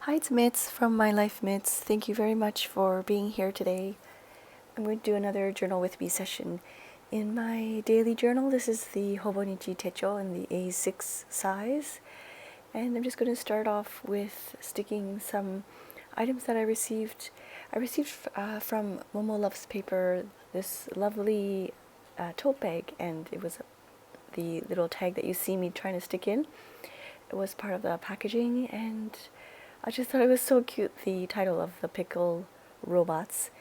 Hi, it's Mitz from My Life Mitz. Thank you very much for being here today. I'm going to do another journal with me session. In my daily journal, this is the Hobonichi Techo in the A6 size. And I'm just going to start off with sticking some items that I received. I received from Momo Loves Paper this lovely tote bag, and it was the little tag that you see me trying to stick in. It was part of the packaging, and I just thought it was so cute, the title of the pickle robots,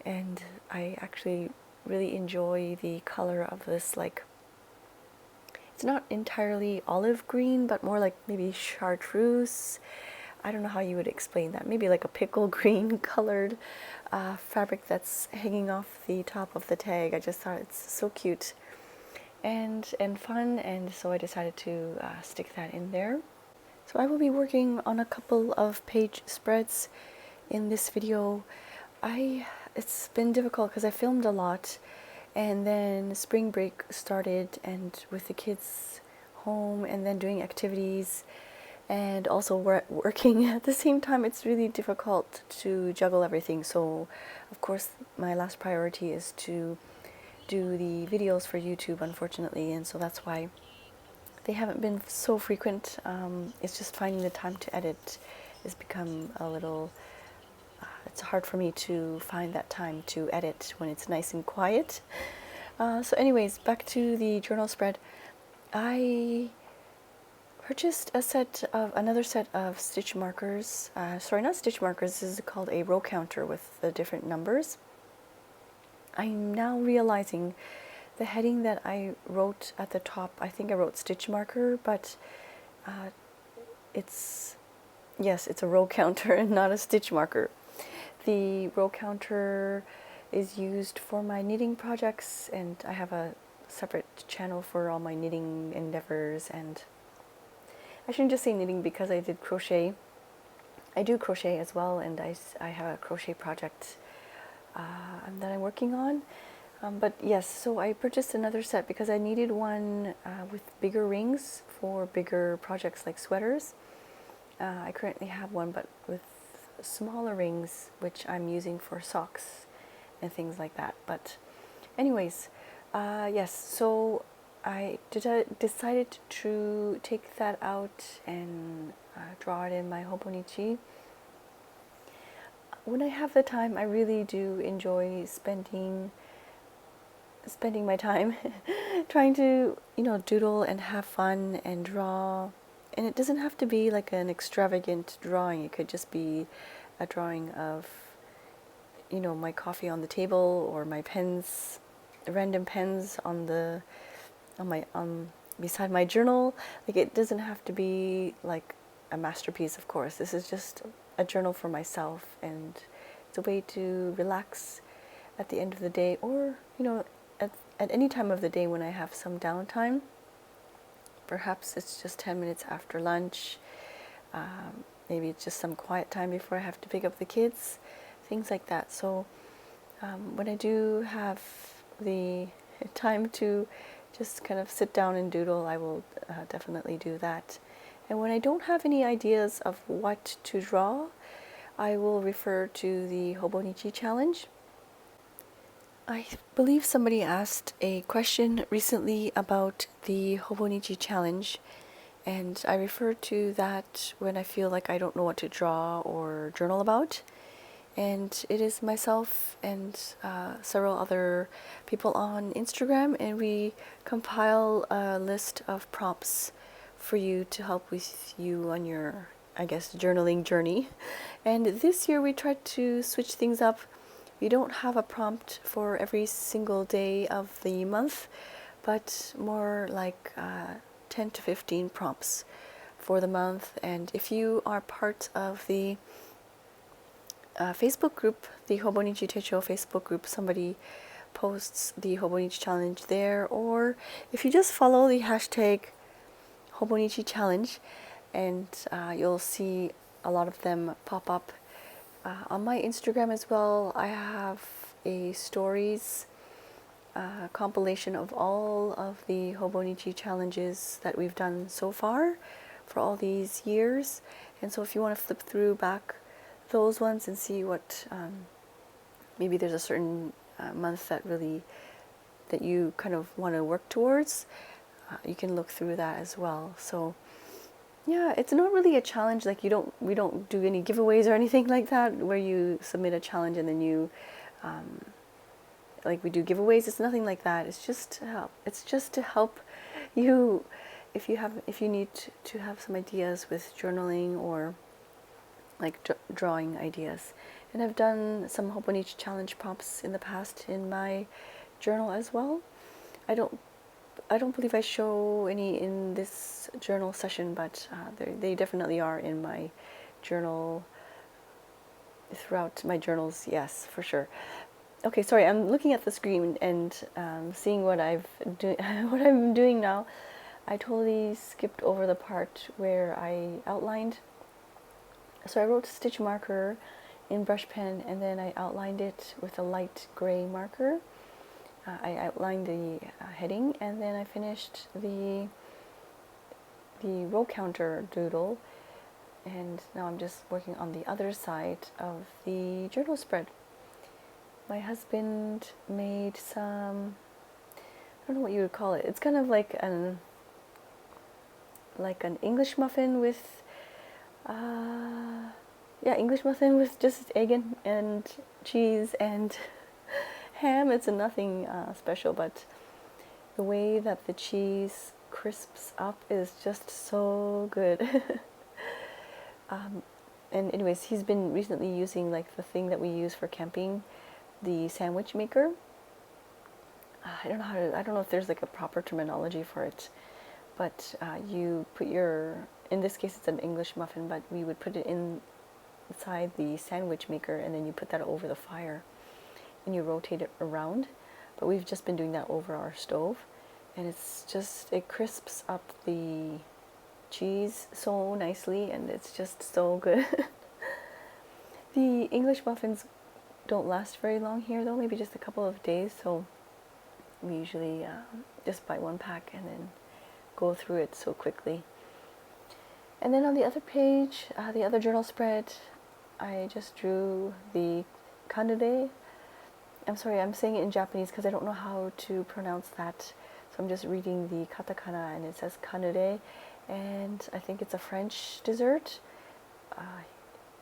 and I actually really enjoy the color of this, like, it's not entirely olive green, but more like maybe chartreuse. I don't know how you would explain that. Maybe like a pickle green colored fabric that's hanging off the top of the tag. I just thought it's so cute and fun, and so I decided to stick that in there. So I will be working on a couple of page spreads in this video. It's been difficult because I filmed a lot, and then spring break started, and with the kids home and then doing activities and also working at the same time, it's really difficult to juggle everything. So of course my last priority is to do the videos for YouTube, unfortunately, and so that's why they haven't been so frequent. It's just finding the time to edit has become a little, it's hard for me to find that time to edit when it's nice and quiet. So anyways, back to the journal spread. I purchased another set of stitch markers. Sorry, not stitch markers, this is called a row counter with the different numbers. I'm now realizing the heading that I wrote at the top, I think I wrote stitch marker, but it's a row counter and not a stitch marker. The row counter is used for my knitting projects, and I have a separate channel for all my knitting endeavors. And I shouldn't just say knitting because I did crochet. I do crochet as well, and I have a crochet project that I'm working on. But yes, so I purchased another set because I needed one with bigger rings for bigger projects like sweaters. I currently have one, but with smaller rings, which I'm using for socks and things like that. But anyways, yes, so I decided to take that out and draw it in my Hobonichi. When I have the time, I really do enjoy spending my time trying to, doodle and have fun and draw. And it doesn't have to be like an extravagant drawing. It could just be a drawing of, my coffee on the table, or my pens, random pens on beside my journal. Like, it doesn't have to be like a masterpiece, of course. This is just a journal for myself, and it's a way to relax at the end of the day, or at any time of the day when I have some downtime. Perhaps it's just 10 minutes after lunch. Maybe it's just some quiet time before I have to pick up the kids, things like that. So when I do have the time to just kind of sit down and doodle, I will definitely do that. And when I don't have any ideas of what to draw, I will refer to the Hobonichi challenge. I believe somebody asked a question recently about the Hobonichi challenge, and I refer to that when I feel like I don't know what to draw or journal about. And it is myself and several other people on Instagram, and we compile a list of prompts for you to help with you on your, I guess, journaling journey. And this year we tried to switch things up. We don't have a prompt for every single day of the month, but more like 10 to 15 prompts for the month. And if you are part of the Facebook group, the Hobonichi Techo Facebook group, somebody posts the Hobonichi challenge there, or if you just follow the hashtag Hobonichi challenge, and you'll see a lot of them pop up. On my Instagram as well, I have a stories compilation of all of the Hobonichi challenges that we've done so far for all these years, And so if you want to flip through back those ones and see what, maybe there's a certain month that you kind of want to work towards, you can look through that as well. So yeah, it's not really a challenge. Like we don't do any giveaways or anything like that where you submit a challenge and then you, like we do giveaways. It's nothing like that. It's just to help. It's just to help you if you need to have some ideas with journaling or like drawing ideas. And I've done some Hobonichi challenge prompts in the past in my journal as well. I don't believe I show any in this journal session, but they definitely are in my journal, throughout my journals, yes, for sure. Okay, sorry, I'm looking at the screen and seeing what what I'm doing now. I totally skipped over the part where I outlined. So I wrote stitch marker in brush pen, and then I outlined it with a light gray marker. I outlined the heading, and then I finished the row counter doodle, and now I'm just working on the other side of the journal spread. My husband made some, I don't know what you would call it. It's kind of like an English muffin with, English muffin with just egg and cheese and ham. It's nothing special, but the way that the cheese crisps up is just so good. And anyways, he's been recently using like the thing that we use for camping, the sandwich maker. I don't know if there's like a proper terminology for it, but you put in this case it's an English muffin, but we would put it inside the sandwich maker, and then you put that over the fire and you rotate it around. But we've just been doing that over our stove, and it crisps up the cheese so nicely, and it's just so good. The English muffins don't last very long here though, maybe just a couple of days, so we usually just buy one pack and then go through it so quickly. And then on the other page, the other journal spread, I just drew the Canele. I'm sorry, I'm saying it in Japanese because I don't know how to pronounce that, so I'm just reading the katakana, and it says Canele, and I think it's a French dessert.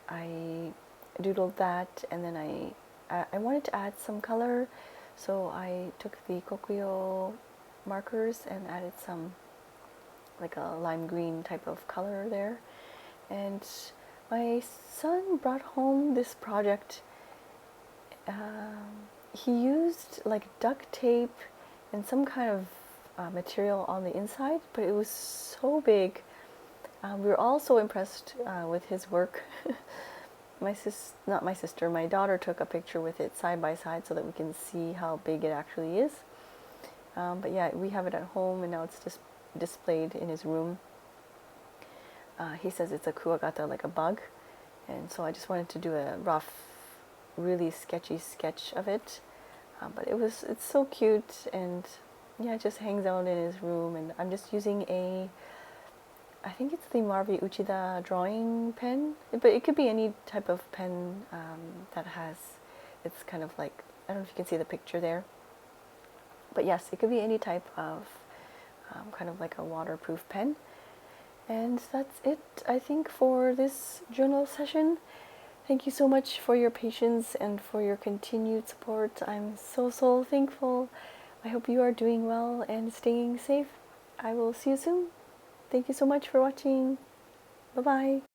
I doodled that, and then I wanted to add some color, so I took the Kokuyo markers and added some like a lime green type of color there. And my son brought home this project. He used like duct tape and some kind of material on the inside, but it was so big. We were all so impressed with his work. My daughter took a picture with it side by side so that we can see how big it actually is. But yeah, we have it at home, and now it's just displayed in his room. He says it's a kuwagata, like a bug, and so I just wanted to do a rough, really sketchy sketch of it. But it's so cute, and yeah, it just hangs out in his room, and I'm just using I think it's the Marvi Uchida drawing pen, but it could be any type of pen it's kind of like, I don't know if you can see the picture there, but yes, it could be any type of kind of like a waterproof pen. And that's it, I think, for this journal session. Thank you so much for your patience and for your continued support. I'm so thankful. I hope you are doing well and staying safe. I will see you soon. Thank you so much for watching. Bye-bye.